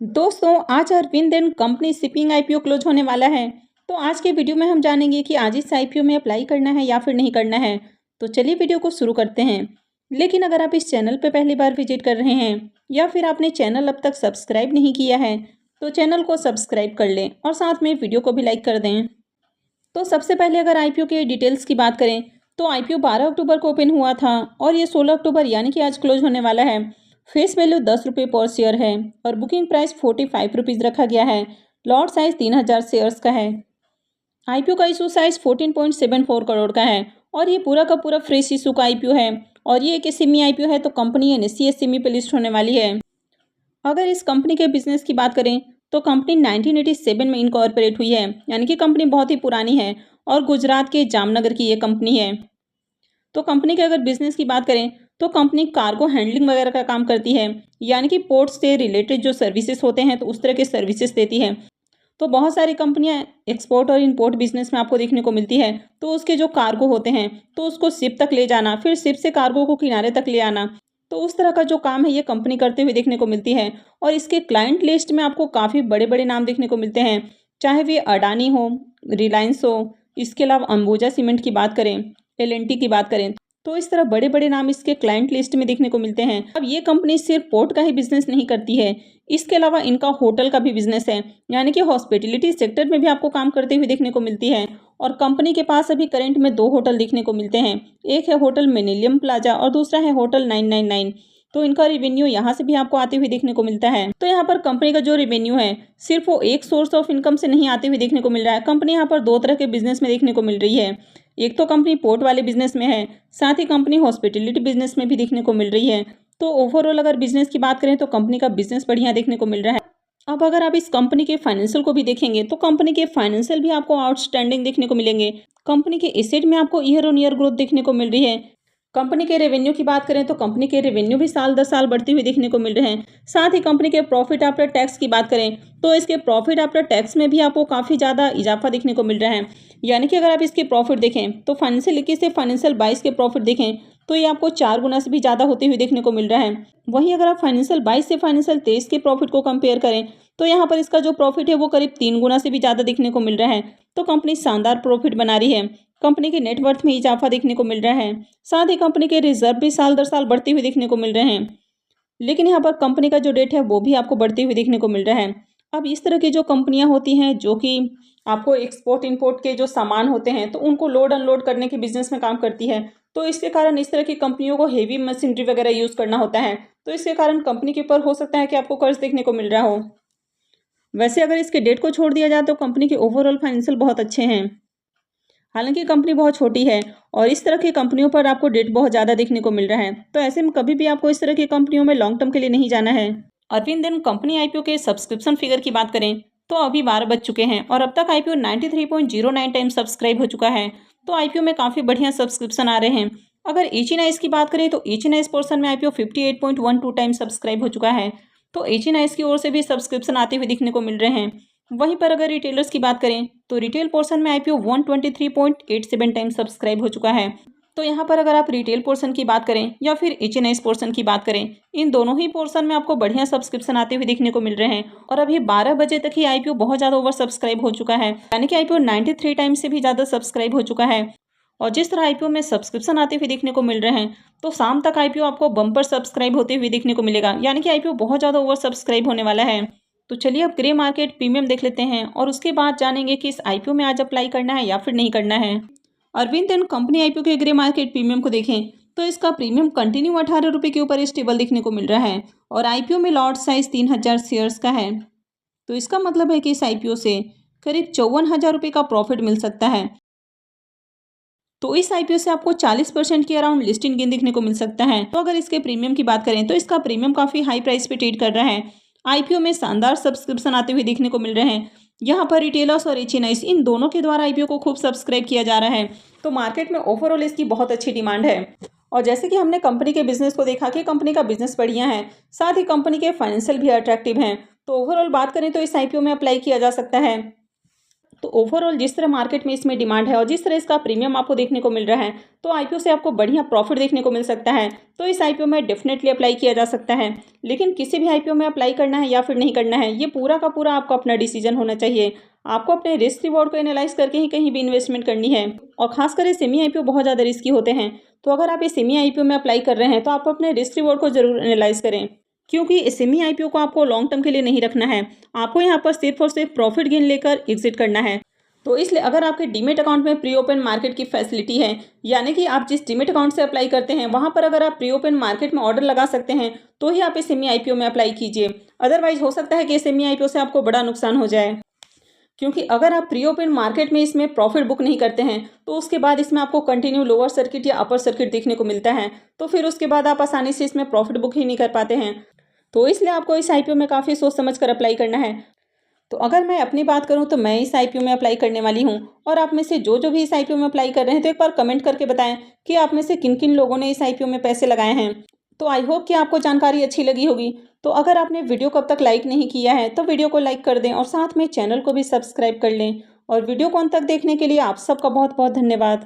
दोस्तों, आज Arvind and company shipping IPO close होने वाला है। तो आज के वीडियो में हम जानेंगे कि आज इस आईपीओ में अप्लाई करना है या फिर नहीं करना है। तो चलिए वीडियो को शुरू करते हैं। लेकिन अगर आप इस चैनल पर पहली बार विजिट कर रहे हैं या फिर आपने चैनल अब तक सब्सक्राइब नहीं किया है तो चैनल को सब्सक्राइब कर लें और साथ में वीडियो को भी लाइक कर दें। तो सबसे पहले अगर आईपीओ के डिटेल्स की बात करें तो आईपीओ 12 अक्टूबर को ओपन हुआ था और ये 16 अक्टूबर यानी कि आज क्लोज होने वाला है। फेस वैल्यू 10 रुपये पर शेयर है और बुकिंग प्राइस 45 रुपीज़ रखा गया है। लॉट साइज 3000 शेयर्स का है। आईपीओ का इशू साइज 14.74 करोड़ का है और ये पूरा का पूरा फ्रेश इशू का आईपीओ है और ये एक एसएमई आईपीओ है, तो कंपनी एनएसई एसएमई पे लिस्ट होने वाली है। अगर इस कंपनी के बिजनेस की बात करें तो कंपनी 1987 में इनकॉर्पोरेट हुई है, यानी कि कंपनी बहुत ही पुरानी है और गुजरात के जामनगर की ये कंपनी है। तो कंपनी के अगर बिजनेस की बात करें तो कंपनी कार्गो हैंडलिंग वगैरह का काम करती है, यानी कि पोर्ट से रिलेटेड जो सर्विसेज होते हैं तो उस तरह के सर्विसेज देती है। तो बहुत सारी कंपनियां एक्सपोर्ट और इंपोर्ट बिजनेस में आपको देखने को मिलती है। तो उसके जो कार्गो होते हैं तो उसको शिप तक ले जाना, फिर शिप से कार्गो को किनारे तक ले आना, तो उस तरह का जो काम है ये कंपनी करते हुए देखने को मिलती है। और इसके क्लाइंट लिस्ट में आपको काफ़ी बड़े बड़े नाम देखने को मिलते हैं, चाहे वे अडानी हो, रिलायंस हो, इसके अलावा अंबुजा सीमेंट की बात करें, एल&टी की बात करें, तो इस तरह बड़े बड़े नाम इसके क्लाइंट लिस्ट में देखने को मिलते हैं। अब ये कंपनी सिर्फ पोर्ट का ही बिजनेस नहीं करती है, इसके अलावा इनका होटल का भी बिजनेस है, यानी कि हॉस्पिटलिटी सेक्टर में भी आपको काम करते हुए देखने को मिलती है। और कंपनी के पास अभी करंट में 2 होटल देखने को मिलते हैं, एक है होटल मिलेनियम प्लाजा और दूसरा है होटल 999। तो इनका रेवेन्यू यहाँ से भी आपको आते हुए देखने को मिलता है। तो यहाँ पर कंपनी का जो रेवेन्यू है सिर्फ वो एक सोर्स ऑफ इनकम से नहीं आते हुए देखने को मिल रहा है। कंपनी यहाँ पर 2 तरह के बिजनेस में देखने को मिल रही है। एक तो कंपनी पोर्ट वाले बिजनेस में है, साथ ही कंपनी हॉस्पिटलिटी बिजनेस में भी देखने को मिल रही है। तो ओवरऑल अगर बिजनेस की बात करें तो कंपनी का बिजनेस बढ़िया देखने को मिल रहा है। अब अगर आप इस कंपनी के फाइनेंशियल को भी देखेंगे तो कंपनी के फाइनेंशियल भी आपको आउटस्टैंडिंग देखने को मिलेंगे। कंपनी के एसेट में आपको ईयर ऑन ईयर ग्रोथ देखने को मिल रही है। कंपनी के रेवेन्यू की बात करें तो कंपनी के रेवेन्यू भी साल दर साल बढ़ते हुए देखने को मिल रहे हैं। साथ ही कंपनी के प्रॉफिट आफ्टर टैक्स की बात करें तो इसके प्रॉफिट आफ्टर टैक्स में भी आपको काफ़ी ज़्यादा इजाफा देखने को मिल रहा है। यानी कि अगर आप इसके प्रॉफिट देखें तो फाइनेंशियल 21 से फाइनेंशियल 22 के प्रॉफिट देखें तो ये आपको 4 गुना से भी ज़्यादा होते हुए देखने को मिल रहा है। वहीं अगर आप फाइनेंशियल 22 से फाइनेंशियल 23 के प्रॉफिट को कंपेयर करें तो यहाँ पर इसका जो प्रॉफिट है वो करीब 3 गुना से भी ज़्यादा देखने को मिल रहा है। तो कंपनी शानदार प्रॉफिट बना रही है। कंपनी के नेटवर्थ में इजाफा देखने को मिल रहा है। साथ ही कंपनी के रिजर्व भी साल दर साल बढ़ते हुए देखने को मिल रहे हैं। लेकिन यहाँ पर कंपनी का जो डेट है वो भी आपको बढ़ते हुए देखने को मिल रहा है। अब इस तरह की जो कंपनियां होती हैं जो कि आपको एक्सपोर्ट इंपोर्ट के जो सामान होते हैं तो उनको लोड अनलोड करने के बिजनेस में काम करती है, तो इसके कारण इस तरह की कंपनियों को हेवी मशीनरी वगैरह यूज़ करना होता है। तो इसके कारण कंपनी के ऊपर हो सकता है कि आपको कर्ज देखने को मिल रहा हो। वैसे अगर इसके डेट को छोड़ दिया जाए तो कंपनी के ओवरऑल फाइनेंशियल बहुत अच्छे हैं। हालांकि कंपनी बहुत छोटी है और इस तरह की कंपनियों पर आपको डेट बहुत ज़्यादा देखने को मिल रहा है, तो ऐसे में कभी भी आपको इस तरह की कंपनियों में लॉन्ग टर्म के लिए नहीं जाना है। अरविंद एंड कंपनी आईपीओ के सब्सक्रिप्शन फिगर की बात करें तो अभी 12 बज चुके हैं और अब तक आईपीओ 93.09 टाइम सब्सक्राइब हो चुका है। तो आईपीओ में काफ़ी बढ़िया सब्सक्रिप्शन आ रहे हैं। अगर एचएनआईएस की बात करें तो एचएनआईएस पोर्शन में आईपीओ 58.12 टाइम सब्सक्राइब हो चुका है। तो एचएनआईएस की ओर से भी सब्सक्रिप्शन आते हुए दिखने को मिल रहे हैं। वहीं पर अगर रिटेलर्स की बात करें तो रिटेल पोर्शन में आईपीओ 123.87 टाइम सब्सक्राइब हो चुका है। तो यहाँ पर अगर आप रिटेल पोर्शन की बात करें या फिर एचएनआईएस पोर्शन की बात करें, इन दोनों ही पोर्शन में आपको बढ़िया सब्सक्रिप्शन आते हुए देखने को मिल रहे हैं। और अभी 12 बजे तक ही आईपीओ बहुत ज़्यादा ओवर सब्सक्राइब हो चुका है, यानी कि आईपीओ 93 टाइम से भी ज़्यादा सब्सक्राइब हो चुका है। और जिस तरह आईपीओ में सब्सक्रिप्शन आते हुए देखने को मिल रहे हैं तो शाम तक आईपीओ आपको बम्पर सब्सक्राइब होते हुए देखने को मिलेगा, यानी कि आईपीओ बहुत ज़्यादा ओवर सब्सक्राइब होने वाला है। तो चलिए अब ग्रे मार्केट प्रीमियम देख लेते हैं और उसके बाद जानेंगे कि इस आईपीओ में आज अप्लाई करना है या फिर नहीं करना है। अरविंद एंड कंपनी आईपीओ के ग्रे मार्केट प्रीमियम को देखें तो इसका प्रीमियम कंटिन्यू 18 रुपये के ऊपर स्टेबल देखने को मिल रहा है और आईपीओ में लॉट साइज 3000 शेयर्स का है। तो इसका मतलब है कि इस आईपीओ से करीब 54,000 रुपये का प्रॉफिट मिल सकता है। तो इस आईपीओ से आपको 40% के अराउंड लिस्टिंग गेन देखने को मिल सकता है। तो अगर इसके प्रीमियम की बात करें तो इसका प्रीमियम काफ़ी हाई प्राइस पे ट्रेड कर रहा है। आईपीओ में शानदार सब्सक्रिप्शन आते हुए देखने को मिल रहे हैं। यहाँ पर रिटेलर्स और एचएनआईएस इन दोनों के द्वारा आईपीओ को खूब सब्सक्राइब किया जा रहा है। तो मार्केट में ओवरऑल इसकी बहुत अच्छी डिमांड है। और जैसे कि हमने कंपनी के बिजनेस को देखा कि कंपनी का बिजनेस बढ़िया है, साथ ही कंपनी के फाइनेंशियल भी अट्रैक्टिव हैं, तो ओवरऑल बात करें तो इस आईपीओ में अप्लाई किया जा सकता है। तो ओवरऑल जिस तरह मार्केट में इसमें डिमांड है और जिस तरह इसका प्रीमियम आपको देखने को मिल रहा है, तो आईपीओ से आपको बढ़िया प्रॉफिट देखने को मिल सकता है। तो इस आईपीओ में डेफिनेटली अप्लाई किया जा सकता है। लेकिन किसी भी आईपीओ में अप्लाई करना है या फिर नहीं करना है, ये पूरा का पूरा आपका अपना डिसीजन होना चाहिए। आपको अपने रिस्क रिवॉर्ड को एनालाइज करके ही कहीं भी इन्वेस्टमेंट करनी है। और खासकर ये सेमी आईपीओ बहुत ज़्यादा रिस्की होते हैं। तो अगर आप ये सेमी आईपीओ में अप्लाई कर रहे हैं तो आप अपने रिस्क रिवॉर्ड को जरूर एनालाइज करें, क्योंकि सेमी आईपीओ को आपको लॉन्ग टर्म के लिए नहीं रखना है। आपको यहाँ पर सिर्फ और सिर्फ प्रॉफिट गेन लेकर एग्जिट करना है। तो इसलिए अगर आपके डीमेट अकाउंट में प्री ओपन मार्केट की फैसिलिटी है, यानी कि आप जिस डीमेट अकाउंट से अप्लाई करते हैं वहां पर अगर आप प्री ओपन मार्केट में ऑर्डर लगा सकते हैं, तो ही आप इस सेमी आईपीओ में अप्लाई कीजिए। अदरवाइज हो सकता है कि सेमी आईपीओ से आपको बड़ा नुकसान हो जाए, क्योंकि अगर आप प्री ओपन मार्केट में इसमें प्रॉफिट बुक नहीं करते हैं तो उसके बाद इसमें आपको कंटिन्यू लोअर सर्किट या अपर सर्किट देखने को मिलता है। तो फिर उसके बाद आप आसानी से इसमें प्रॉफिट बुक ही नहीं कर पाते हैं। तो इसलिए आपको इस आईपीओ में काफ़ी सोच समझ कर अप्लाई करना है। तो अगर मैं अपनी बात करूं तो मैं इस आईपीओ में अप्लाई करने वाली हूं। और आप में से जो भी इस आईपीओ में अप्लाई कर रहे हैं तो एक बार कमेंट करके बताएं कि आप में से किन किन लोगों ने इस आईपीओ में पैसे लगाए हैं। तो आई होप कि आपको जानकारी अच्छी लगी होगी। तो अगर आपने वीडियो को अब तक लाइक नहीं किया है तो वीडियो को लाइक कर दें और साथ में चैनल को भी सब्सक्राइब कर लें। और वीडियो को अंत तक देखने के लिए आप सबका बहुत बहुत धन्यवाद।